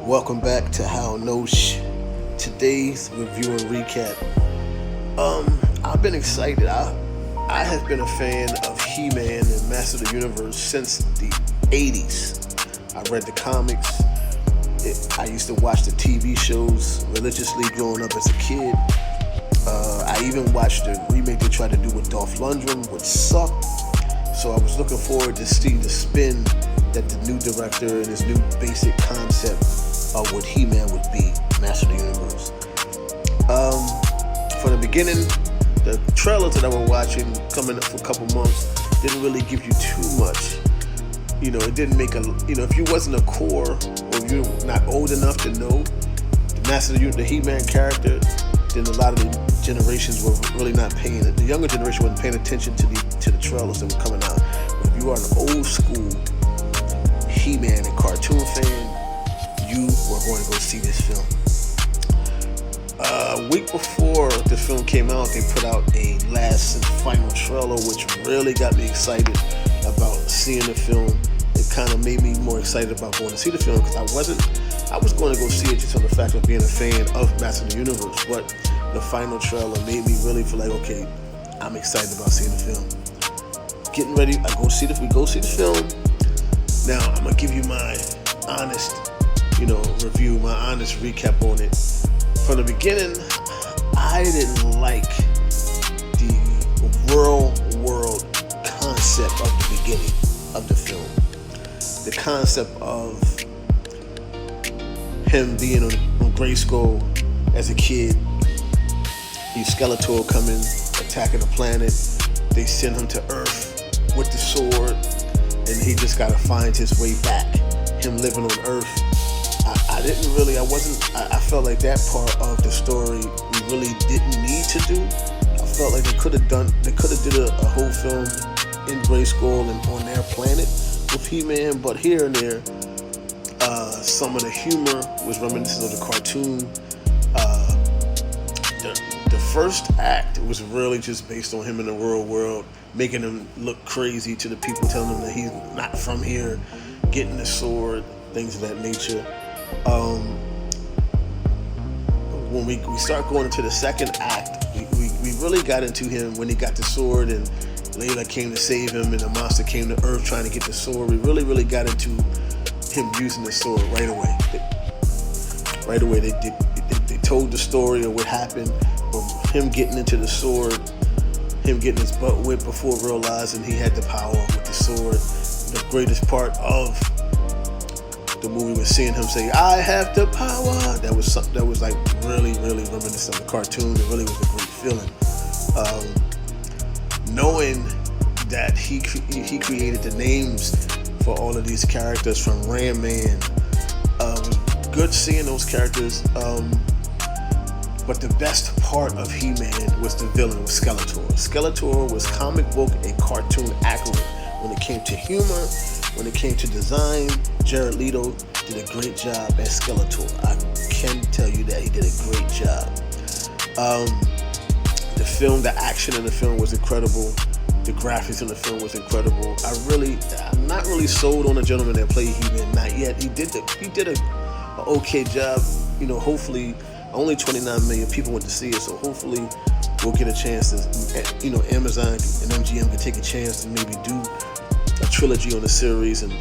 Welcome back to How Nosh. Today's review and recap. I've been excited. I have been a fan of He-Man and Master of the Universe since the 80s. I read the comics. I used to watch the TV shows religiously growing up as a kid. I even watched the remake they tried to do with Dolph Lundgren, which sucked. So I was looking forward to see the spin that the new director and his new basic concept of what He-Man would be, Master of the Universe. From the beginning, the trailers that I was watching coming up for a couple months didn't really give you too much. It didn't make if you wasn't a core, or if you're not old enough to know the Master of the He-Man character, then a lot of the generations were really not paying it. The younger generation wasn't paying attention to the trailers that were coming out. But if you are an old school He-Man and cartoon fan, you were going to go see this film. A week before the film came out, they put out a last and final trailer, which really got me excited about seeing the film. It kind of made me more excited about going to see the film, because I was going to go see it just on the fact of being a fan of Master of the Universe, but the final trailer made me really feel like, okay, I'm excited about seeing the film. Getting ready, we go see the film. Now, I'm going to give you my honest, review, my honest recap on it. From the beginning, I didn't like the real world concept of the beginning of the film. The concept of him being on Grayskull as a kid. Skeletor coming, attacking the planet. They send him to Earth with the sword, and he just gotta find his way back. Him living on Earth. I felt like that part of the story we really didn't need to do. I felt like they could have did a whole film in Grayskull and on their planet with He-Man, but here and there, some of the humor was reminiscent of the cartoon. The first act was really just based on him in the real world, making him look crazy to the people, telling him that he's not from here, getting the sword, things of that nature. When we start going into the second act, we really got into him when he got the sword and Layla came to save him and the monster came to Earth trying to get the sword. We really got into him using the sword right away. They told the story of what happened, of him getting into the sword, him getting his butt whipped before realizing he had the power with the sword. The greatest part of the movie was seeing him say, "I have the power." That was something that was like really reminiscent of the cartoon. It really was a great feeling. Knowing that he created the names for all of these characters from Ram Man, was good seeing those characters. But the best part of He-Man was the villain, was Skeletor. Skeletor was comic book and cartoon accurate. When it came to humor, when it came to design, Jared Leto did a great job as Skeletor. I can tell you that he did a great job. The action in the film was incredible. The graphics in the film was incredible. I'm not really sold on the gentleman that played He-Man, not yet. He did an okay job. Hopefully, only 29 million people went to see it, so hopefully we'll get a chance to, Amazon and MGM can take a chance to maybe do a trilogy on the series and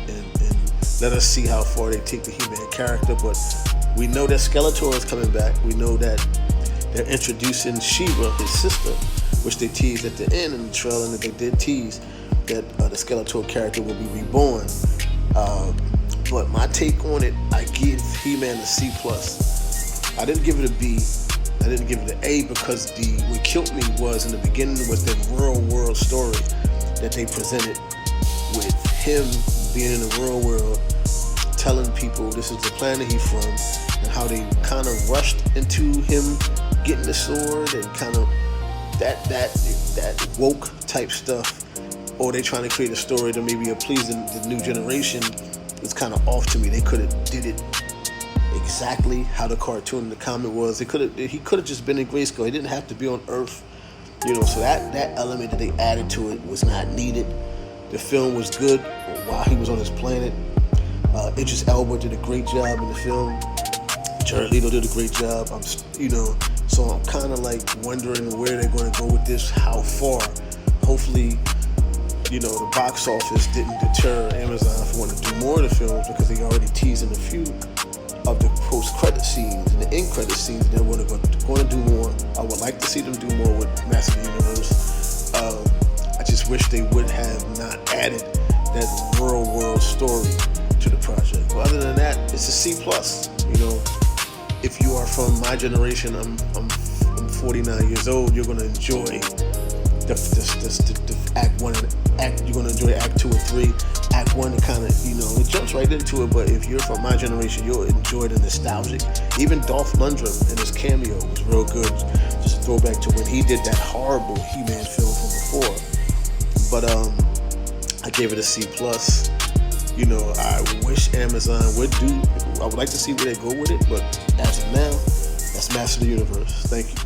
let us see how far they take the He-Man character. But we know that Skeletor is coming back. We know that they're introducing She-Ra, his sister, which they teased at the end in the trailer, and that they did tease that the Skeletor character will be reborn. But my take on it, I give He-Man a C+. I didn't give it a B. I didn't give it an A because what killed me was in the beginning was the real world story that they presented with him being in the real world, telling people this is the planet he's from, and how they kind of rushed into him getting the sword and kind of that woke type stuff, or they trying to create a story to maybe please the new generation. It's kind of off to me. They could have did it exactly how the cartoon and the comic was. He could have just been in Grayskull. He didn't have to be on Earth, so that element that they added to it was not needed. The film was good while he was on his planet. Idris Elba did a great job in the film. Jared Leto did a great job. So I'm kind of like wondering where they're going to go with this, how far. Hopefully, the box office didn't deter Amazon from wanting to do more of the films, because they already teasing a few of the post-credit scenes and the end-credit scenes. They're going to do more. I would like to see them do more with Master of the Universe. I just wish they would have not added that real world story to the project. But other than that, it's a C+. If you are from my generation, I'm 49 years old. You're gonna enjoy the Act 1 and you're gonna enjoy Act 2 and 3. Act 1, it kind of it jumps right into it. But if you're from my generation, you'll enjoy the nostalgic. Even Dolph Lundgren and his cameo was real good. Just a throwback to when he did that horrible He-Man film from before. But I gave it a C+. I wish Amazon would do. I would like to see where they go with it, but as of now, that's Master of the Universe. Thank you.